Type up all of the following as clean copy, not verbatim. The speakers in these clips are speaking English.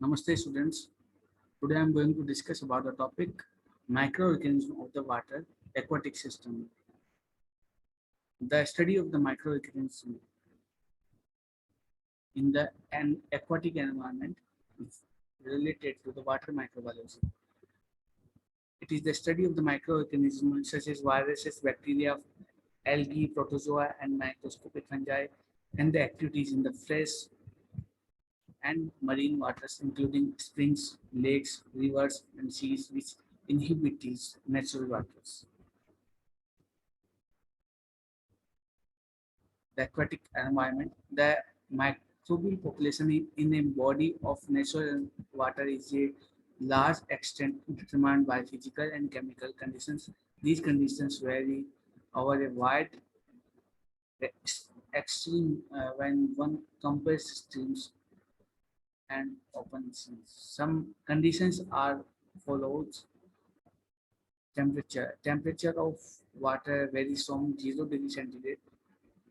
Namaste students. Today I am going to discuss about the topic microorganism of the water aquatic system. The study of the microorganism in the an aquatic environment is related to the water microbiology. It is the study of the microorganisms such as viruses, bacteria, algae, protozoa, and microscopic fungi, and the activities in the fresh and marine waters, including springs, lakes, rivers, and seas, which inhabit these natural waters. The aquatic environment, the microbial population in a body of natural water is a large extent determined by physical and chemical conditions. These conditions vary over a wide extreme when one compares streams and open seas. Some conditions are follows temperature of water varies from 0 degrees centigrade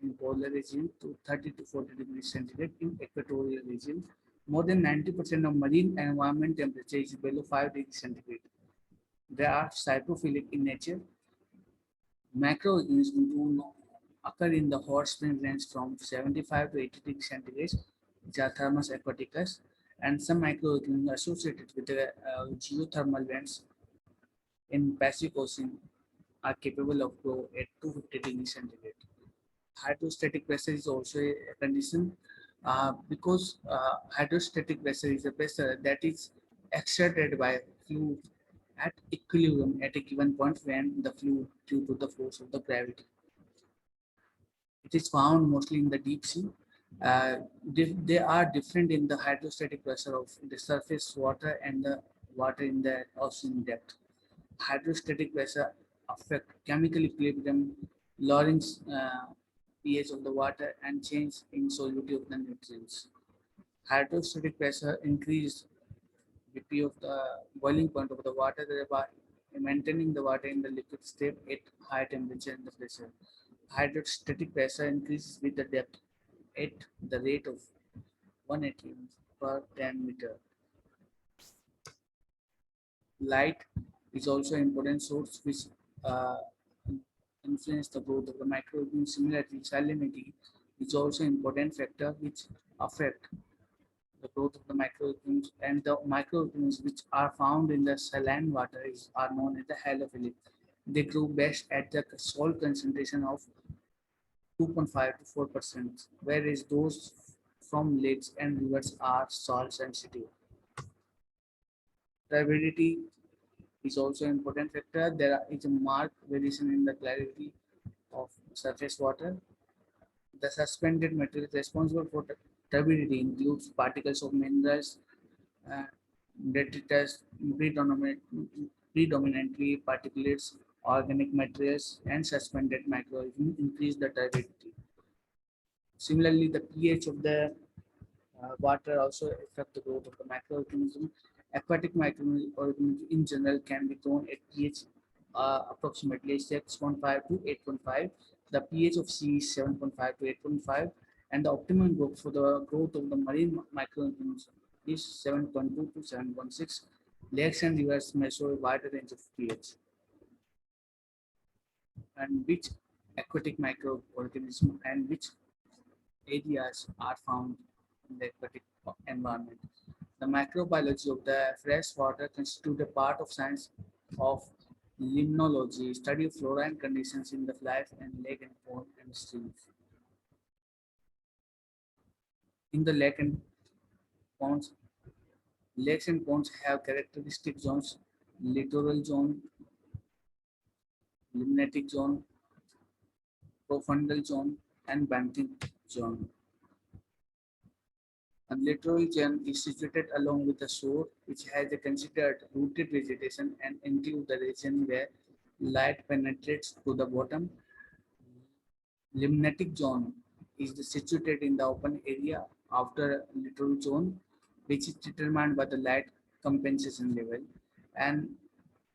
in polar region to 30 to 40 degrees centigrade in equatorial region. More than 90% of marine environment temperature is below 5 degrees centigrade. They are cytophilic in nature. Macroorganisms do not occur in the hot spring range from 75 to 80 degrees centigrade, which are Thermus aquaticus, and some microorganisms associated with the geothermal vents in Pacific Ocean are capable of grow at 250 degrees centigrade. Hydrostatic pressure is also a condition because hydrostatic pressure is a pressure that is exerted by fluid at equilibrium at a given point when the fluid due to the force of the gravity. It is found mostly in the deep sea. They are different in the hydrostatic pressure of the surface water and the water in the ocean depth. Hydrostatic pressure affect chemical equilibrium, lowering pH of the water and change in solubility of the nutrients. Hydrostatic pressure increase BP of the boiling point of the water, thereby maintaining the water in the liquid state at high temperature and the pressure. Hydrostatic pressure increases with the depth at the rate of 180 per 10 meter. Light is also an important source which uh, influence the growth of the microorganisms. Similarly, salinity is also an important factor which affect the growth of the microorganisms, and the microorganisms which are found in the saline water are known as the halophilic. They grow best at the salt concentration of 2.5 to 4%, whereas those from lakes and rivers are salt sensitive. Turbidity is also an important factor. Is a marked variation in the clarity of surface water. The suspended material responsible for turbidity includes particles of minerals, uh, detritus, predominantly particulates, organic materials, and suspended microorganisms increase the turbidity. Similarly, the pH of the water also affect the growth of the microorganism. Aquatic microorganisms in general can be grown at pH approximately 6.5 to 8.5. The pH of sea is 7.5 to 8.5, and the optimum growth for the growth of the marine microorganisms is 7.2 to 7.6. Lakes and rivers may show a wider range of pH. And which aquatic microorganism and which areas are found in the aquatic environment. The microbiology of the fresh water constitutes a part of science of limnology, study of flora and conditions in the life and lake and pond and streams. In the lake and ponds, lakes and ponds have characteristic zones: littoral zone, limnatic zone, profundal zone, and banking zone. A littoral zone is situated along with the shore, which has a considered rooted vegetation and include the region where light penetrates to the bottom. Limnatic zone is situated in the open area after littoral zone, which is determined by the light compensation level, and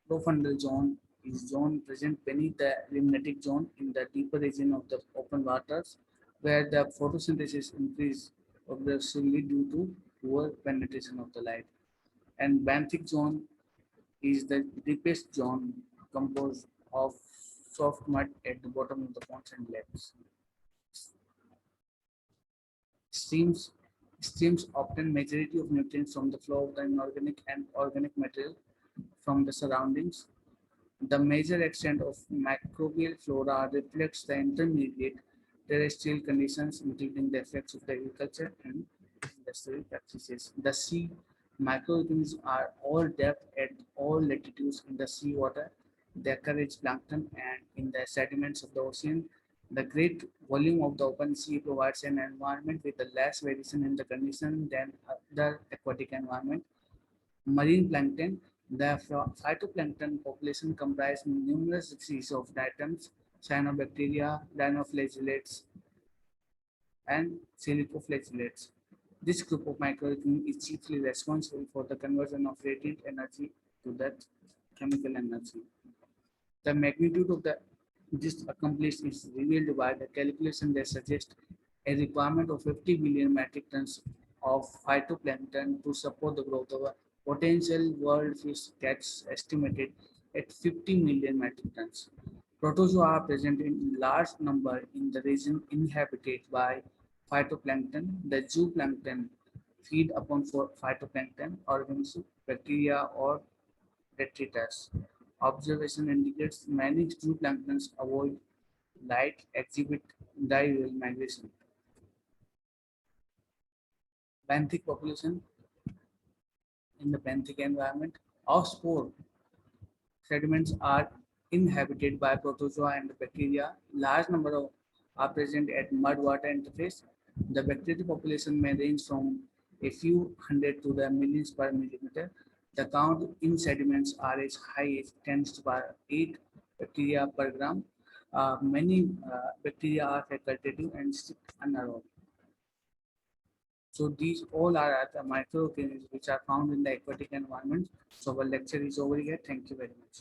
profundal zone is zone present beneath the limnatic zone in the deeper region of the open waters, where the photosynthesis increase progressively due to poor penetration of the light. And benthic zone is the deepest zone composed of soft mud at the bottom of the ponds and lakes. Streams Streams obtain majority of nutrients from the flow of the inorganic and organic material from the surroundings. The major extent of microbial flora reflects the intermediate terrestrial conditions, including the effects of the agriculture and industrial practices. The sea microorganisms are all depth at all latitudes in the seawater. They encourage plankton and in the sediments of the ocean. The great volume of the open sea provides an environment with a less variation in the condition than other aquatic environment. Marine plankton. The phytoplankton population comprises numerous species of diatoms, cyanobacteria, dinoflagellates, and silicoflagellates. This group of microorganisms is chiefly responsible for the conversion of radiant energy to that chemical energy. The magnitude of this accomplished is revealed by the calculation that suggests a requirement of 50 billion metric tons of phytoplankton to support the growth of a potential world fish catch estimated at 50 million metric tons. Protozoa are present in large number in the region inhabited by phytoplankton. The zooplankton feed upon phytoplankton organisms, bacteria, or detritus. Observation indicates many zooplanktons avoid light, exhibit diurnal migration. Benthic population in the benthic environment of spore sediments are inhabited by protozoa and bacteria. Large number of are present at mud-water interface. The bacterial population may range from a few hundred to the millions per millimeter. The count in sediments are as high as 10 to the power 8 bacteria per gram. Many bacteria are facultative and stick anaerobic. So these all are the microorganisms which are found in the aquatic environment. So our lecture is over here. Thank you very much.